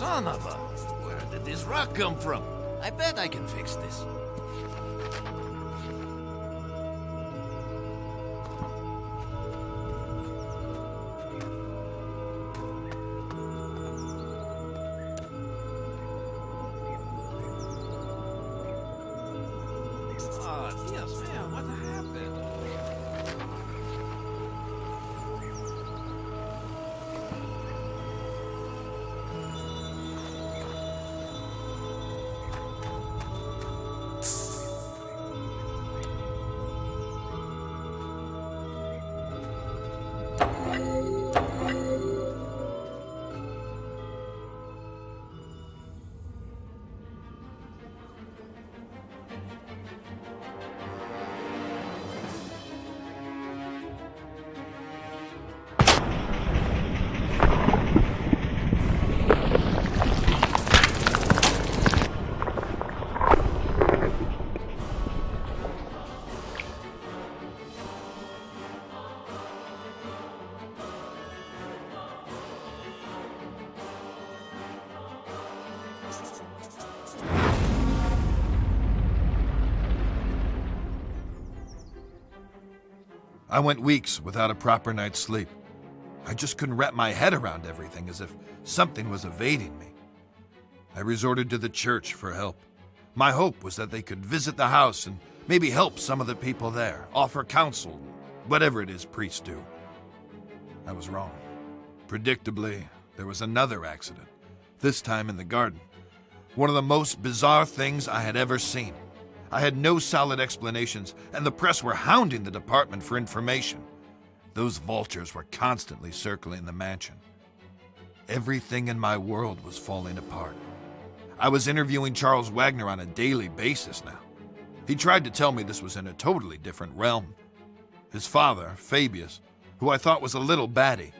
Son of a... Where did this rock come from? I bet I can fix this. Oh, Dios mío, what happened? I went weeks without a proper night's sleep. I just couldn't wrap my head around everything, as if something was evading me. I resorted to the church for help. My hope was that they could visit the house and maybe help some of the people there, offer counsel, whatever it is priests do. I was wrong. Predictably, there was another accident, this time in the garden. One of the most bizarre things I had ever seen. I had no solid explanations, and the press were hounding the department for information. Those vultures were constantly circling the mansion. Everything in my world was falling apart. I was interviewing Charles Wagner on a daily basis now. He tried to tell me this was in a totally different realm. His father, Fabius, who I thought was a little batty,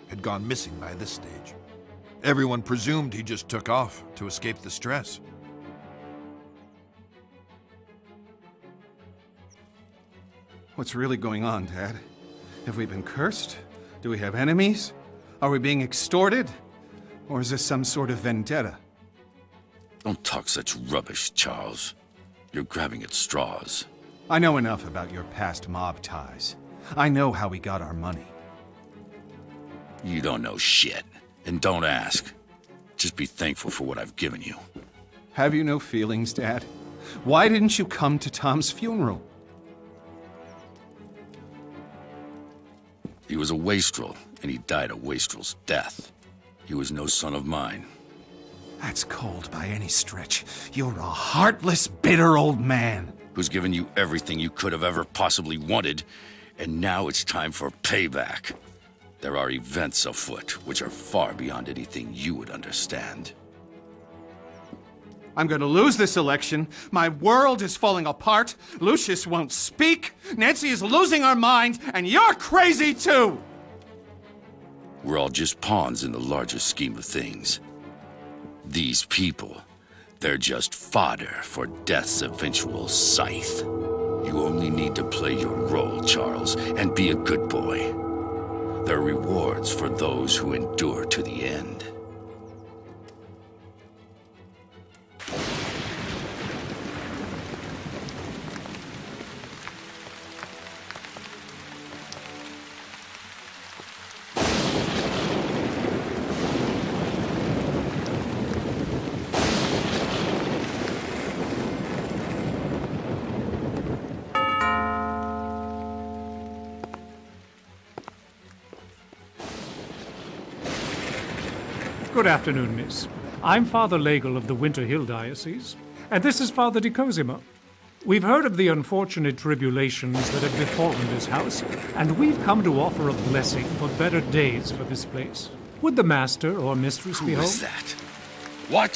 had gone missing by this stage. Everyone presumed he just took off to escape the stress. What's really going on, Dad? Have we been cursed? Do we have enemies? Are we being extorted? Or is this some sort of vendetta? Don't talk such rubbish, Charles. You're grabbing at straws. I know enough about your past mob ties. I know how we got our money. You don't know shit, and don't ask. Just be thankful for what I've given you. Have you no feelings, Dad? Why didn't you come to Tom's funeral? He was a wastrel, and he died a wastrel's death. He was no son of mine. That's cold by any stretch. You're a heartless, bitter old man. Who's given you everything you could have ever possibly wanted, and now it's time for payback. There are events afoot which are far beyond anything you would understand. I'm going to lose this election. My world is falling apart. Lucius won't speak. Nancy is losing her mind, and you're crazy too! We're all just pawns in the larger scheme of things. These people, they're just fodder for death's eventual scythe. You only need to play your role, Charles, and be a good boy. There are rewards for those who endure to the end. Good afternoon, miss. I'm Father Legel of the Winter Hill Diocese, and this is Father de Cosima. We've heard of the unfortunate tribulations that have befallen this house, and we've come to offer a blessing for better days for this place. Would the master or mistress be Who home? is that? What?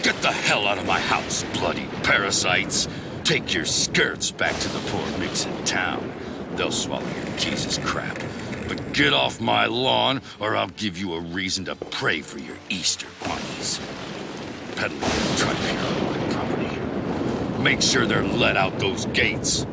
Get the hell out of my house, bloody parasites! Take your skirts back to the poor micks in town. They'll swallow your Jesus crap. But get off my lawn, or I'll give you a reason to pray for your Easter bunnies. Peddling your truck here on my property. Make sure they're let out those gates.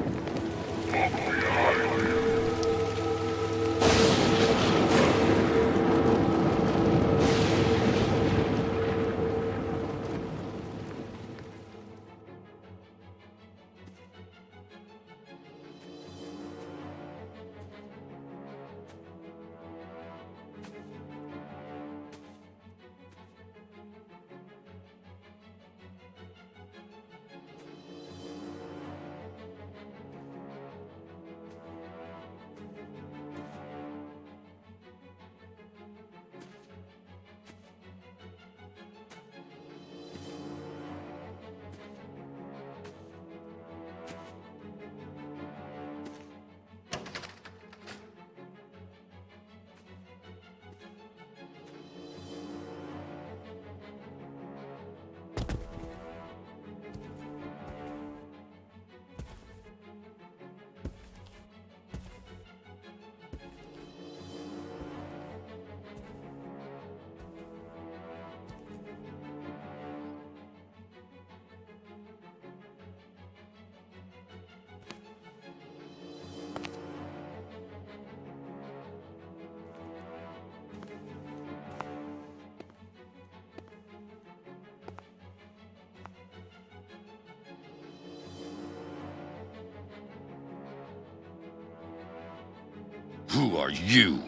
Who are you?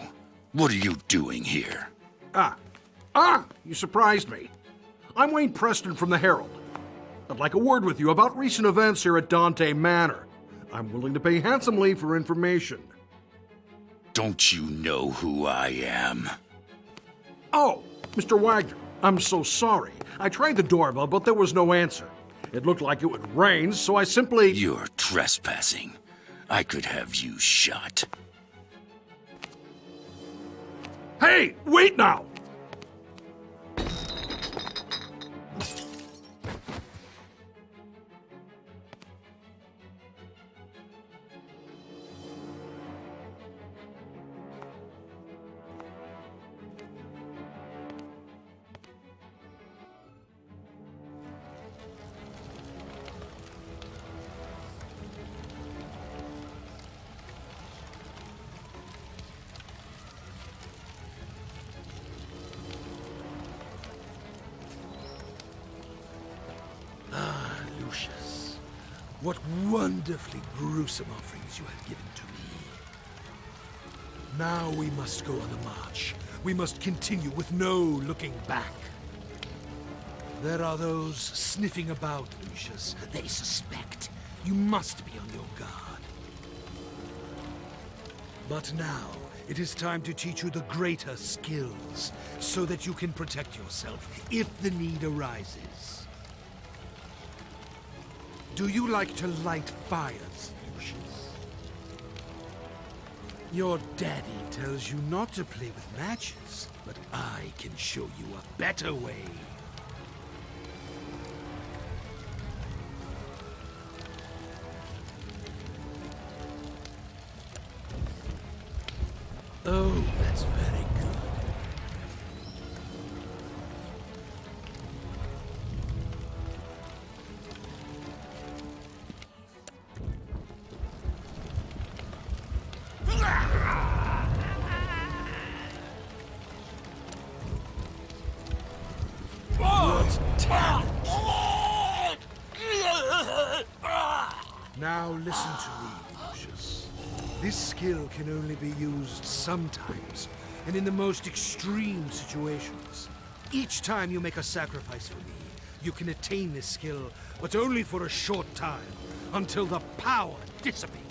What are you doing here? You surprised me. I'm Wayne Preston from the Herald. I'd like a word with you about recent events here at Dante Manor. I'm willing to pay handsomely for information. Don't you know who I am? Oh, Mr. Wagner, I'm so sorry. I tried the doorbell, but there was no answer. It looked like it would rain, so I simply... You're trespassing. I could have you shot. Hey, wait now! Lucius, what wonderfully gruesome offerings you have given to me. Now we must go on the march. We must continue with no looking back. There are those sniffing about, Lucius. They suspect. You must be on your guard. But now, it is time to teach you the greater skills, so that you can protect yourself if the need arises. Do you like to light fires, Lucius? Your daddy tells you not to play with matches, but I can show you a better way. Oh, that's very good. Now listen to me, Lucius. This skill can only be used sometimes, and in the most extreme situations. Each time you make a sacrifice for me, you can attain this skill, but only for a short time, until the power dissipates.